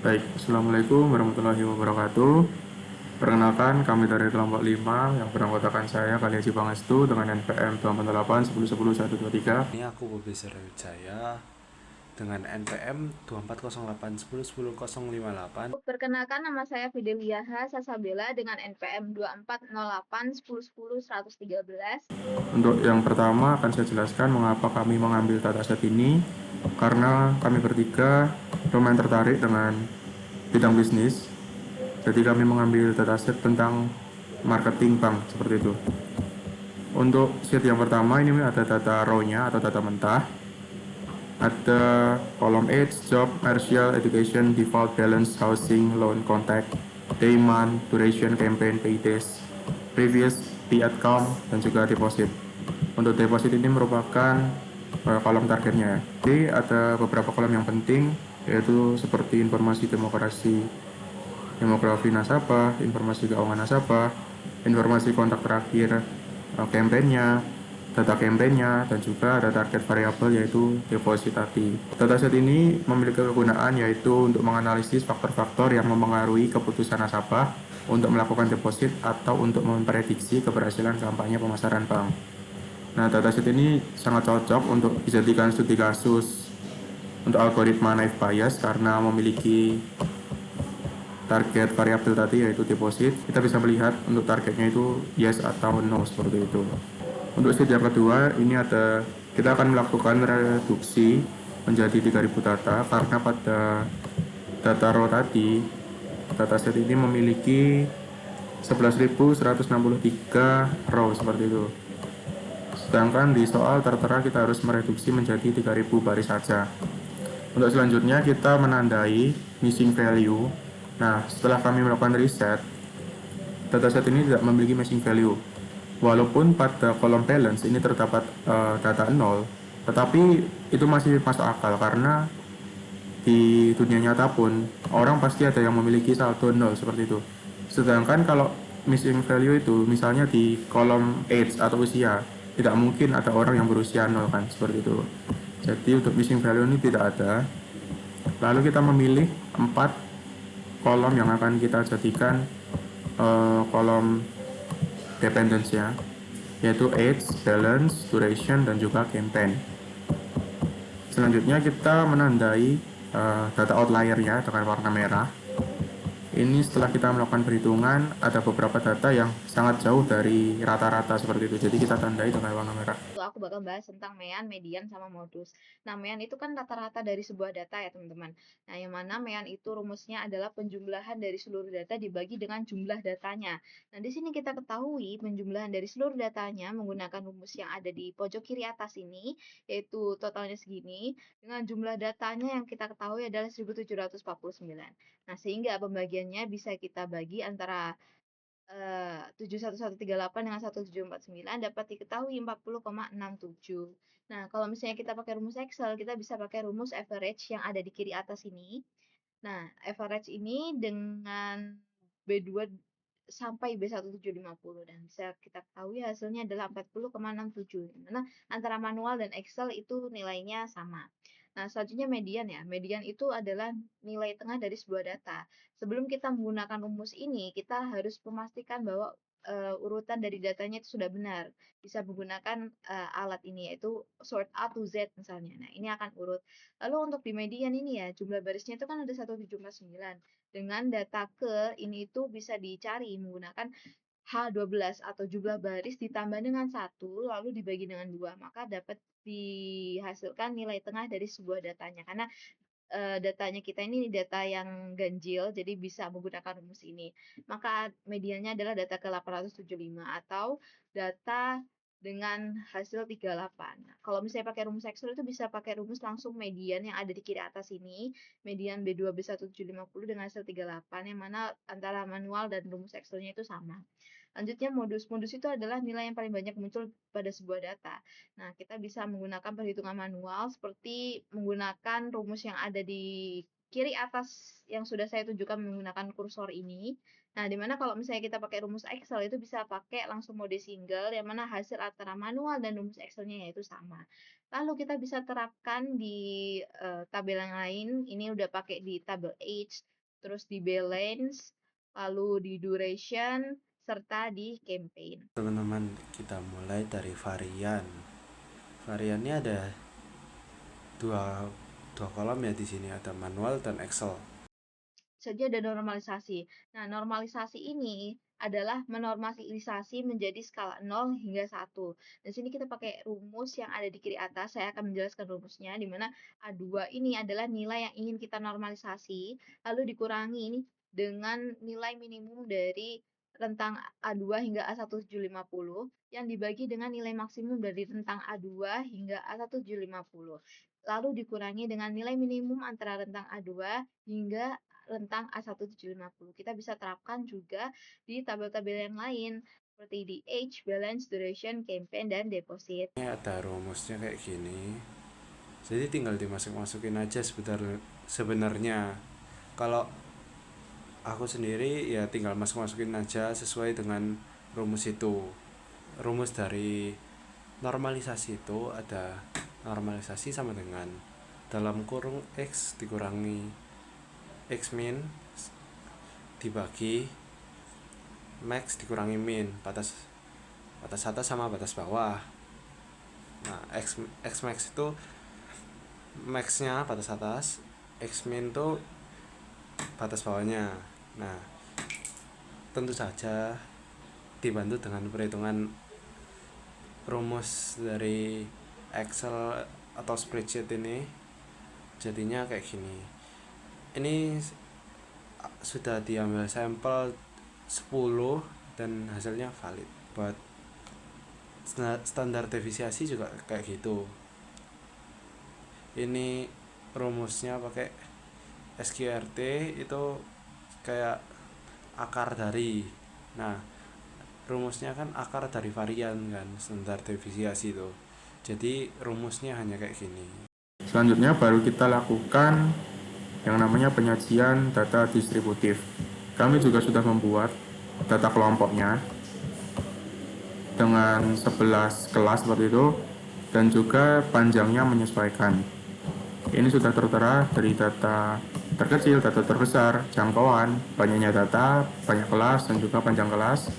Baik, Assalamualaikum warahmatullahi wabarakatuh. Perkenalkan, kami dari kelompok 5 yang beranggotakan saya, Kali Haji Pangestu, dengan NPM 248 10 10 123. Ini aku Bobi Wijaya dengan NPM 2408 10 10 058. Perkenalkan, nama saya Fideliaha Sasabela dengan NPM 2408 10 10 113. Untuk yang pertama akan saya jelaskan mengapa kami mengambil dataset ini. Karena kami bertiga lumayan tertarik dengan bidang bisnis. Jadi kami mengambil dataset tentang marketing bank, seperti itu. Untuk sheet yang pertama ini ada data raw-nya atau data mentah. Ada kolom age, job, commercial, education, default balance, housing, loan, contact, day, month, duration, campaign, pay days, previous, fee account, dan juga deposit. Untuk deposit ini merupakan kolom targetnya. Jadi ada beberapa kolom yang penting, yaitu seperti informasi demografi nasabah, informasi keuangan nasabah, informasi kontak terakhir kampanyenya, data kampanyenya, dan juga ada target variabel yaitu deposit tadi. Dataset ini memiliki kegunaan yaitu untuk menganalisis faktor-faktor yang mempengaruhi keputusan nasabah untuk melakukan deposit atau untuk memprediksi keberhasilan kampanye pemasaran bank. Nah, dataset ini sangat cocok untuk dijadikan studi kasus untuk algoritma naive Bayes karena memiliki target variabel tadi yaitu deposit. Kita bisa melihat untuk targetnya itu yes atau no, seperti itu. Untuk stage yang kedua, ini kita akan melakukan reduksi menjadi 3000 data karena pada data raw tadi, dataset ini memiliki 11.163 raw, seperti itu. Sedangkan di soal tertera kita harus mereduksi menjadi 3000 baris saja. Untuk selanjutnya kita menandai missing value. Nah, setelah kami melakukan riset, dataset ini tidak memiliki missing value. Walaupun pada kolom balance ini terdapat data 0, tetapi itu masih masuk akal karena di dunia nyata pun orang pasti ada yang memiliki saldo 0, seperti itu. Sedangkan kalau missing value itu misalnya di kolom age atau usia, tidak mungkin ada orang yang berusia 0 kan, seperti itu. Jadi untuk missing value ini tidak ada. Lalu kita memilih 4 kolom yang akan kita jadikan kolom dependence ya, yaitu age, balance, duration, dan juga campaign. Selanjutnya kita menandai data outlier-nya dengan warna merah. Ini setelah kita melakukan perhitungan, ada beberapa data yang sangat jauh dari rata-rata, seperti itu. Jadi kita tandai dengan warna merah. Aku bakal bahas tentang mean, median, sama modus. Nah, mean itu kan rata-rata dari sebuah data ya, teman-teman. Nah, yang mana mean itu rumusnya adalah penjumlahan dari seluruh data dibagi dengan jumlah datanya. Nah, di sini kita ketahui penjumlahan dari seluruh datanya menggunakan rumus yang ada di pojok kiri atas ini, yaitu totalnya segini, dengan jumlah datanya yang kita ketahui adalah 1749. Nah, sehingga pembagiannya bisa kita bagi antara 71138 dengan 1749 dapat diketahui 40,67. Nah, kalau misalnya kita pakai rumus Excel, kita bisa pakai rumus average yang ada di kiri atas ini. Nah, average ini dengan B2 sampai B1750 dan bisa kita ketahui hasilnya adalah 40,67. Karena antara manual dan Excel itu nilainya sama. Nah, selanjutnya median ya. Median itu adalah nilai tengah dari sebuah data. Sebelum kita menggunakan rumus ini, kita harus memastikan bahwa urutan dari datanya itu sudah benar. Bisa menggunakan alat ini yaitu sort A to Z misalnya. Nah, ini akan urut. Lalu untuk di median ini ya, jumlah barisnya itu kan ada 1749. Dengan data ke ini itu bisa dicari menggunakan H12 atau jumlah baris ditambah dengan 1 lalu dibagi dengan 2, maka dapat dihasilkan nilai tengah dari sebuah datanya. Karena datanya kita ini data yang ganjil, jadi bisa menggunakan rumus ini. Maka mediannya adalah data ke-875 atau data dengan hasil 38. Nah, kalau misalnya pakai rumus Excel itu bisa pakai rumus langsung median yang ada di kiri atas ini, median B2 B1750 dengan hasil 38, yang mana antara manual dan rumus Excel-nya itu sama. Lanjutnya modus. Modus itu adalah nilai yang paling banyak muncul pada sebuah data. Nah, kita bisa menggunakan perhitungan manual seperti menggunakan rumus yang ada di kiri atas yang sudah saya tunjukkan menggunakan kursor ini. Nah, di mana kalau misalnya kita pakai rumus Excel itu bisa pakai langsung mode single, yang mana hasil antara manual dan rumus Excelnya yaitu sama. Lalu kita bisa terapkan di tabel yang lain. Ini udah pakai di tabel age, terus di balance, lalu di duration, serta di campaign. Teman-teman, kita mulai dari varian. Variannya ada dua dua kolom ya di sini, ada manual dan Excel. Saja ada normalisasi. Nah, normalisasi ini adalah menormalisasi menjadi skala 0 hingga 1. Di sini kita pakai rumus yang ada di kiri atas. Saya akan menjelaskan rumusnya, di mana A2 ini adalah nilai yang ingin kita normalisasi, lalu dikurangi ini dengan nilai minimum dari rentang A2 hingga A1750 yang dibagi dengan nilai maksimum dari rentang A2 hingga A1750. Lalu dikurangi dengan nilai minimum antara rentang A2 hingga rentang A1750. Kita bisa terapkan juga di tabel-tabel yang lain seperti di age, balance, duration, campaign, dan deposit. Ini ada rumusnya kayak gini. Jadi tinggal dimasuk-masukin aja sebenarnya. Kalau aku sendiri ya tinggal masuk-masukin aja sesuai dengan rumus itu. Rumus dari normalisasi itu ada normalisasi sama dengan dalam kurung X dikurangi X min dibagi max dikurangi min, batas batas atas sama batas bawah. Nah, X max itu maxnya batas atas, X min itu batas bawahnya. Nah, tentu saja dibantu dengan perhitungan rumus dari Excel atau spreadsheet ini, jadinya kayak gini. Ini sudah diambil sampel 10 dan hasilnya valid. Buat standar deviasi juga kayak gitu. Ini rumusnya pakai SQRT, itu kayak akar dari. Nah, rumusnya kan akar dari varian kan, standar deviasi itu. Jadi rumusnya hanya kayak gini. Selanjutnya baru kita lakukan yang namanya penyajian data distributif. Kami juga sudah membuat data kelompoknya dengan 11 kelas seperti itu, dan juga panjangnya menyesuaikan. Ini sudah tertera dari data terkecil, data terbesar, jangkauan, banyaknya data, banyak kelas, dan juga panjang kelas.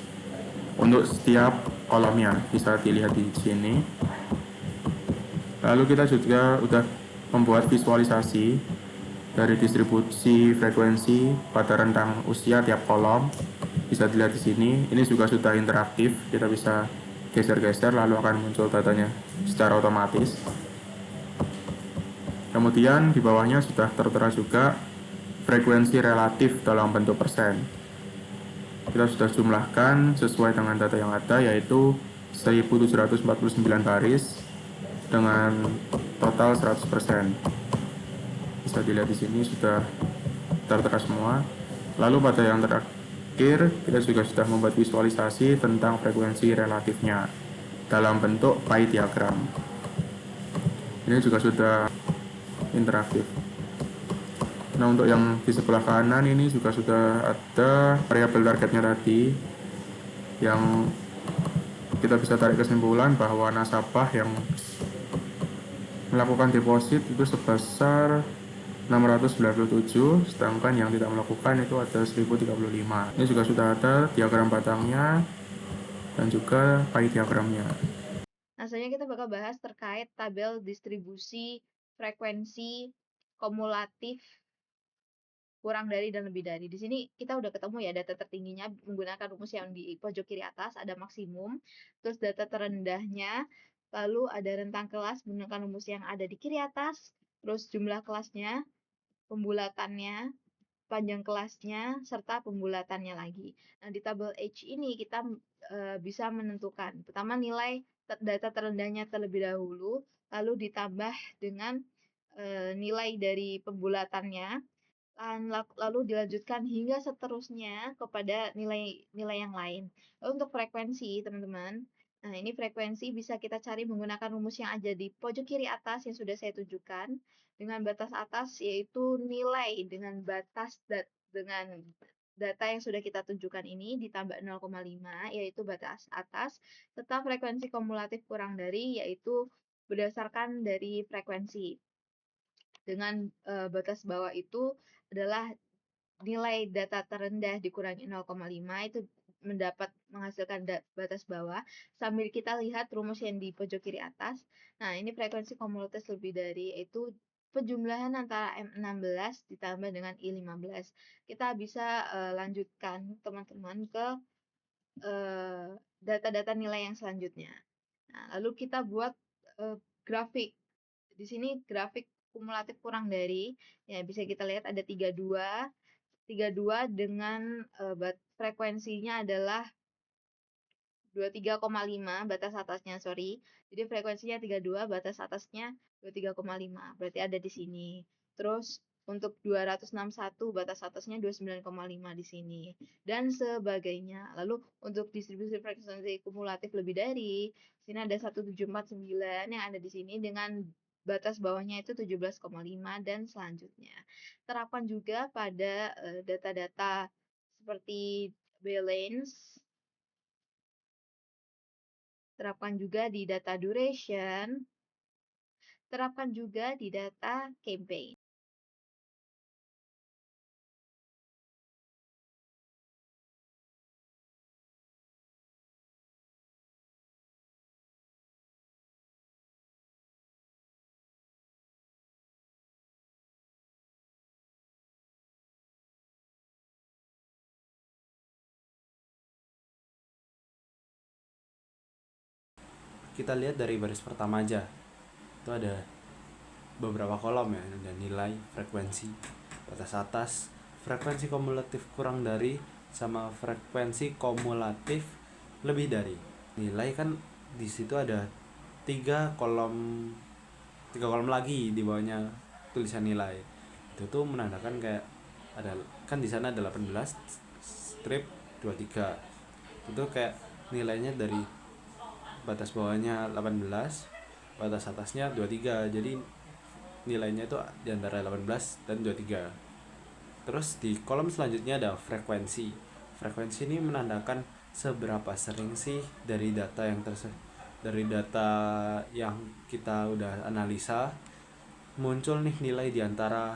Untuk setiap kolomnya bisa dilihat di sini. Lalu kita juga sudah membuat visualisasi dari distribusi frekuensi pada rentang usia tiap kolom. Bisa dilihat di sini. Ini juga sudah interaktif. Kita bisa geser-geser lalu akan muncul datanya secara otomatis. Kemudian di bawahnya sudah tertera juga frekuensi relatif dalam bentuk persen. Kita sudah jumlahkan sesuai dengan data yang ada, yaitu 1749 baris dengan total 100%. Bisa dilihat di sini sudah tertera semua. Lalu pada yang terakhir kita juga sudah membuat visualisasi tentang frekuensi relatifnya dalam bentuk pie diagram. Ini juga sudah interaktif. Nah, untuk yang di sebelah kanan ini juga sudah ada variabel targetnya tadi, yang kita bisa tarik kesimpulan bahwa nasabah yang melakukan deposit itu sebesar 697, sedangkan yang tidak melakukan itu ada 1035. Ini juga sudah ada diagram batangnya dan juga pie diagramnya. Nah, selanjutnya kita bakal bahas terkait tabel distribusi frekuensi kumulatif kurang dari dan lebih dari. Di sini kita udah ketemu ya data tertingginya menggunakan rumus yang di pojok kiri atas, ada maksimum, terus data terendahnya, lalu ada rentang kelas menggunakan rumus yang ada di kiri atas, terus jumlah kelasnya, pembulatannya, panjang kelasnya, serta pembulatannya lagi. Nah, di tabel H ini kita bisa menentukan pertama nilai data terendahnya terlebih dahulu, lalu ditambah dengan nilai dari pembulatannya, lalu dilanjutkan hingga seterusnya kepada nilai-nilai yang lain. Lalu untuk frekuensi, teman-teman, Nah, ini frekuensi bisa kita cari menggunakan rumus yang ada di pojok kiri atas yang sudah saya tunjukkan. Dengan batas atas yaitu nilai dengan dengan data yang sudah kita tunjukkan ini ditambah 0,5 yaitu batas atas, serta frekuensi kumulatif kurang dari yaitu berdasarkan dari frekuensi. Dengan batas bawah itu adalah nilai data terendah dikurangi 0,5 itu menghasilkan batas bawah. Sambil kita lihat rumus yang di pojok kiri atas. Nah, ini frekuensi kumulatif lebih dari yaitu penjumlahan antara M16 ditambah dengan I15. Kita bisa lanjutkan teman-teman ke data-data nilai yang selanjutnya. Nah, lalu kita buat grafik. Di sini grafik kumulatif kurang dari, ya bisa kita lihat ada 32 dengan frekuensinya adalah 23,5 batas atasnya, sorry. Jadi frekuensinya 32, batas atasnya 23,5. Berarti ada di sini. Terus untuk 261 batas atasnya 29,5 di sini dan sebagainya. Lalu untuk distribusi frekuensi kumulatif lebih dari, sini ada 1749 yang ada di sini dengan batas bawahnya itu 17,5 dan selanjutnya. Terapkan juga pada data-data seperti balance, terapkan juga di data duration, terapkan juga di data campaign. Kita lihat dari baris pertama aja. Itu ada beberapa kolom ya, ada nilai, frekuensi, batas atas, frekuensi kumulatif kurang dari, sama frekuensi kumulatif lebih dari. Nilai kan di situ ada tiga kolom lagi di bawahnya tulisan nilai. Itu tuh menandakan kayak ada kan di sana ada 18 strip 23. Itu kayak nilainya dari batas bawahnya 18, batas atasnya 23. Jadi nilainya itu di antara 18 dan 23. Terus di kolom selanjutnya ada frekuensi. Frekuensi ini menandakan seberapa sering sih dari data yang kita udah analisa muncul nih nilai di antara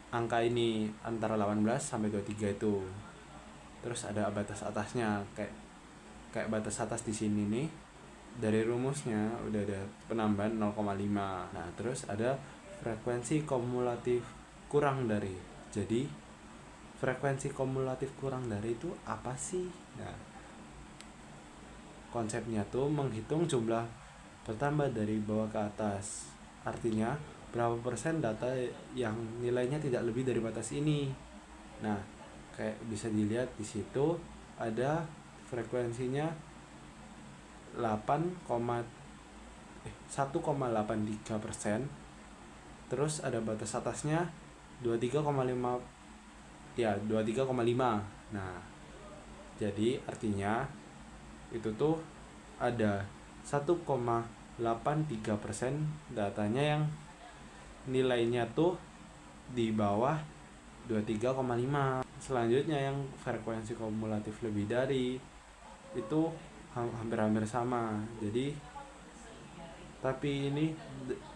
angka ini, antara 18 sampai 23 itu. Terus ada batas atasnya, kayak batas atas di sini nih. Dari rumusnya udah ada penambahan 0,5. Nah, terus ada frekuensi kumulatif kurang dari. Jadi, frekuensi kumulatif kurang dari itu apa sih? Nah, konsepnya tuh menghitung jumlah bertambah dari bawah ke atas. Artinya, berapa persen data yang nilainya tidak lebih dari batas ini. Nah, kayak bisa dilihat di situ ada frekuensinya 1,83%. Terus ada batas atasnya 23,5, ya 23,5. Nah, jadi artinya itu tuh ada 1,83% datanya yang nilainya tuh di bawah 23,5. Selanjutnya yang frekuensi kumulatif lebih dari itu hampir-hampir sama. Jadi tapi ini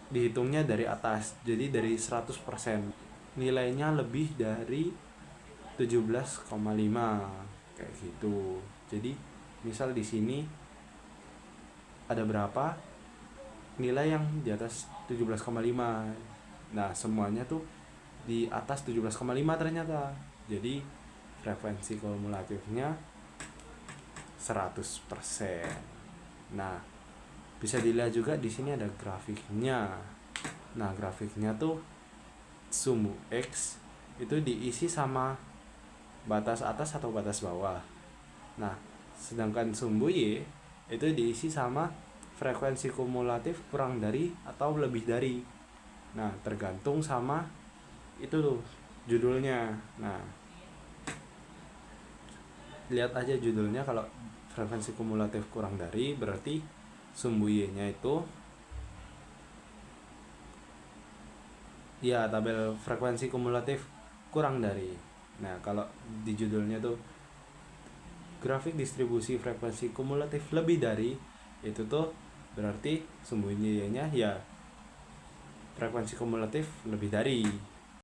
dihitungnya dari atas. Jadi dari 100% nilainya lebih dari 17,5 kayak gitu. Jadi misal di sini ada berapa nilai yang di atas 17,5. Nah, semuanya tuh di atas 17,5 ternyata. Jadi frekuensi kumulatifnya 100%. Nah, bisa dilihat juga di sini ada grafiknya. Nah, grafiknya tuh sumbu X itu diisi sama batas atas atau batas bawah. Nah, sedangkan sumbu Y itu diisi sama frekuensi kumulatif kurang dari atau lebih dari. Nah, tergantung sama itu tuh judulnya. Nah, lihat aja judulnya, kalau frekuensi kumulatif kurang dari, berarti sumbu Y-nya itu ya tabel frekuensi kumulatif kurang dari. Nah, kalau di judulnya tuh grafik distribusi frekuensi kumulatif lebih dari, itu tuh berarti sumbu Y-nya ya frekuensi kumulatif lebih dari.